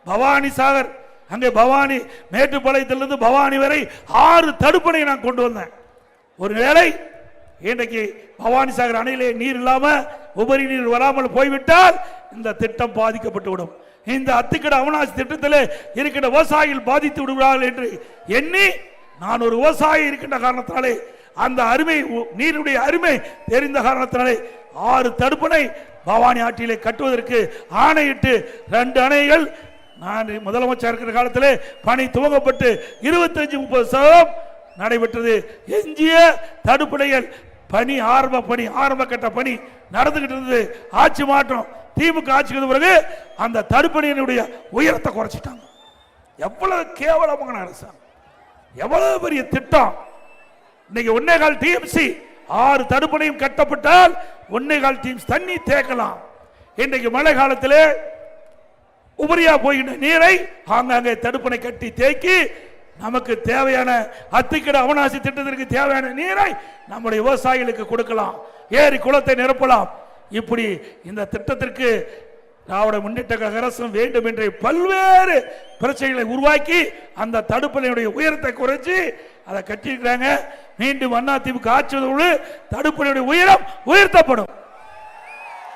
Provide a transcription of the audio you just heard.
பவானி சாகர், அங்கே பவானி மேட்டுப்பாளையத்திலிருந்து பவானி வரை 6 தடுப்பணை நான் கொண்டு வந்தேன். ஒருவேளை இன்றைக்கு பவானி சாகர் அணையிலே நீர் இல்லாம உபரி நீர் வராமல் போய்விட்டால் இந்த திட்டம் பாதிக்கப்பட்டு விடும். இந்த அத்திக்கடை அவிநாசி திட்டத்தில் இருக்கின்ற விவசாயிகள் பாதித்து விடுவார்கள் என்று எண்ணி நான் ஒரு விவசாயி இருக்கின்ற காரணத்தினாலே, அந்த அருமை நீருடைய அருமை தெரிந்த காரணத்தினாலே 6 தடுப்பணை பவானி ஆற்றிலே கட்டுவதற்கு ஆணையிட்டு 2 அணைகள் நான் முதலமைச்சர் இருக்கிற காலத்திலே பணி துவங்கப்பட்டு 25-30% நடைபெற்றது. எஞ்சிய தடுப்பணைகள் பணி ஆரம்ப கட்ட பணி நடந்துகிட்டு இருந்தது. ஆட்சி மாற்றம் திமுக ஆட்சிக்கு பிறகு அந்த தடுப்பணையினுடைய உயரத்தை குறைச்சிட்டாங்க. எவ்வளவு கேவலமான அரசாங்கம், எவ்வளவு பெரிய திட்டம். இன்னைக்கு 1.25 டிஎம்சி 6 தடுப்பணையும் கட்டப்பட்டால் 1.25 டிஎம்சி தண்ணி தேக்கலாம். இன்றைக்கு மழை காலத்திலே உபரியா போகின்ற நீரை ஆங்காங்கே தடுப்பணை கட்டி தேக்கி நமக்கு தேவையான அத்திக்கடை அவிநாசி திட்டத்திற்கு தேவையான நீரை நம்முடைய விவசாயிகளுக்கு கொடுக்கலாம், ஏரி குளத்தை நிரப்பலாம். இப்படி இந்த திட்டத்திற்கு திராவிட முன்னேற்ற கழக அரசும் வேண்டும் என்ற பல்வேறு பிரச்சனைகளை உருவாக்கி அந்த தடுப்பணையுடைய உயரத்தை குறைச்சி அதை கட்டியிருக்கிறாங்க. மீண்டும் அதிமுக ஆட்சி தடுப்பணையுடைய உயரம் உயர்த்தப்படும்.